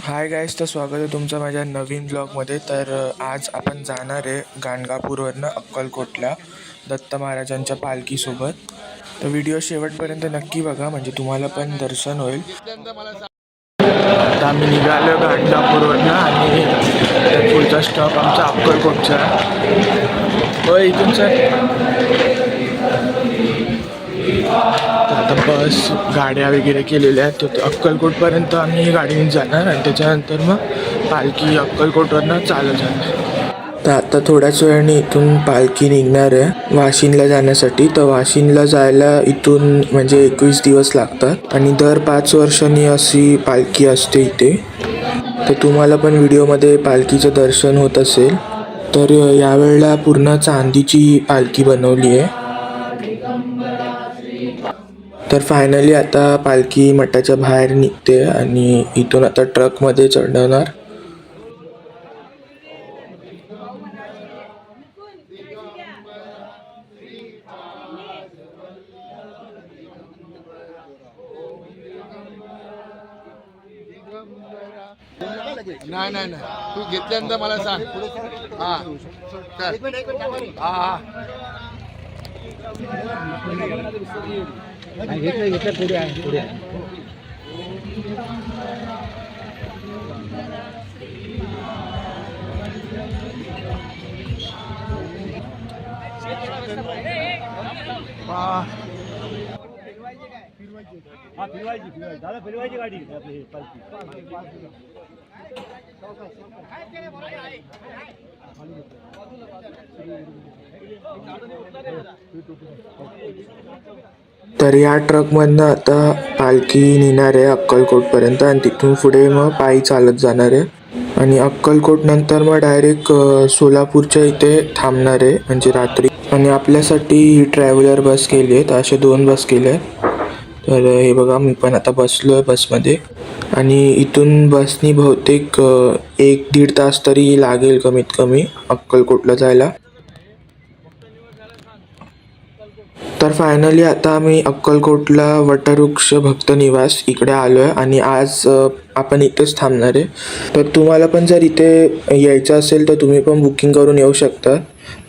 Hi guys, तर स्वागत आहे तुमचं माझ्या नवीन ब्लॉगमध्ये. तर आज आपण जाणार आहे गाणगापूरवरनं अक्कलकोटला दत्त महाराजांच्या पालखीसोबत. तर व्हिडिओ शेवटपर्यंत नक्की बघा, म्हणजे तुम्हाला पण दर्शन होईल. आता आम्ही निघालो गाणगापूरवरनं आणि त्यात पुढचा स्टॉप आमचा अक्कलकोटचा. हो, इथून सर. आता बस गाड्या वगैरे केलेल्या आहेत. तर अक्कलकोटपर्यंत आम्ही गाडीने जाणार आणि त्याच्यानंतर मग पालखी अक्कलकोटवरनं चालत जाणार. तर आता थोड्याच वेळाने इथून पालखी निघणार आहे वाशिंदला जाण्यासाठी. तर वाशिंदला जायला इथून म्हणजे 21 दिवस लागतात आणि दर 5 वर्षांनी अशी पालखी असते इथे. तर तुम्हाला पण व्हिडिओमध्ये पालखीचं दर्शन होत असेल. तर यावेळेला पूर्ण चांदीची पालखी बनवली आहे. तर फायनली आता पालखी मठाच्या बाहेर निघते आणि इथून आता ट्रकमध्ये चढवणार. नाही नाही नाही, तू घेतल्यानंतर मला सांग. हा हा घेतलं पुढे आहे पुढे आहे. फिरवायची दादा, फिरवायची गाडी आपली पालखी. तर या ट्रकमधनं आता पालखी नेणार आहे अक्कलकोटपर्यंत आणि तिथून पुढे मग पायी चालत जाणार आहे. आणि अक्कलकोट नंतर मग डायरेक्ट सोलापूरच्या इथे थांबणार आहे म्हणजे रात्री. आणि आपल्यासाठी ट्रॅव्हलर बस केली आहे. तर अशा 2 बस केल्या आहेत. तर हे बघा, मी पण आता बसलो आहे बसमध्ये. आणि इथून बसनी बहुतेक 1-1.5 तास तरी लागेल कमीत कमी अक्कलकोटला जायला. तर फायनली आता आम्ही अक्कलकोटला वटवृक्ष भक्त निवास इकडे आलो आहे आणि आज आपण इथेच थांबणार आहे. तर तुम्हाला पण जर इथे यायचं असेल तर तुम्ही पण बुकिंग करून येऊ शकता.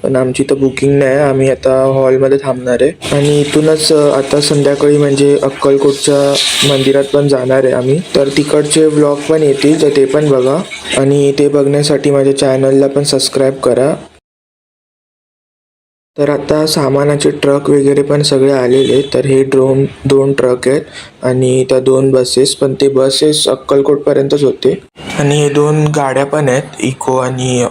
पण आमची तर बुकिंग नाही, आम्ही आता हॉलमध्ये थांबणार आहे. आणि इथूनच आता संध्याकाळी म्हणजे अक्कलकोटच्या मंदिरात पण जाणार आहे आम्ही. तर तिकडचे व्लॉग पण येतील, तर ते पण बघा. आणि ते बघण्यासाठी माझ्या चॅनलला पण सबस्क्राईब करा. तर आता सामानाचे ट्रक वगैरे पण सगळे आलेले आहेत. तर हे 2 ट्रक आहेत आणि त्या 2 बसेस, पण ते बसेस अक्कलकोटपर्यंतच होते. आणि हे 2 गाड्या पण आहेत, इको आणि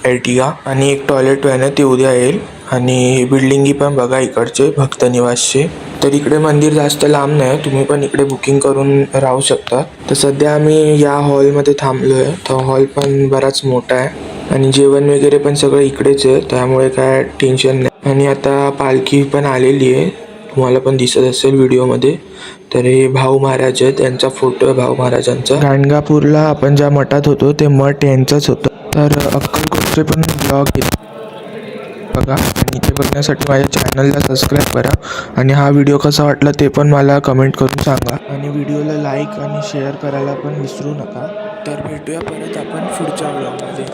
एर्टिगा. आणि एक टॉयलेट व्हॅन आहे, ते उद्या येईल. आणि बिल्डिंगी पण बघा इकडचे भक्त निवासचे. तर इकडे मंदिर जास्त लांब नाही, तुम्ही पण इकडे बुकिंग करून राहू शकता. तर सध्या आम्ही या हॉलमध्ये थांबलो आहे. तर हॉल पण बराच मोठा आहे आणि जेवण वगैरे पण सगळं इकडेच आहे, त्यामुळे काय टेन्शन नाही. आणि आता पालखी पण आलेली आहे, तुम्हाला पण दिसत असेल व्हिडिओमध्ये. तर हे भाऊ महाराज आहेत, त्यांचा फोटो आहे भाऊ महाराजांचा. गाणगापूरला आपण ज्या मठात होतो ते मठ यांचंच होतं. तर अक्कलकोटचे पण ब्लॉग बघा आणि ते बघण्यासाठी माझ्या चॅनलला सबस्क्राईब करा. आणि हा व्हिडिओ कसा वाटला ते पण मला कमेंट करून सांगा. आणि व्हिडिओला लाईक आणि शेअर करायला पण विसरू नका. तर भेटूया परत आपण पुढच्या व्लॉगमध्ये.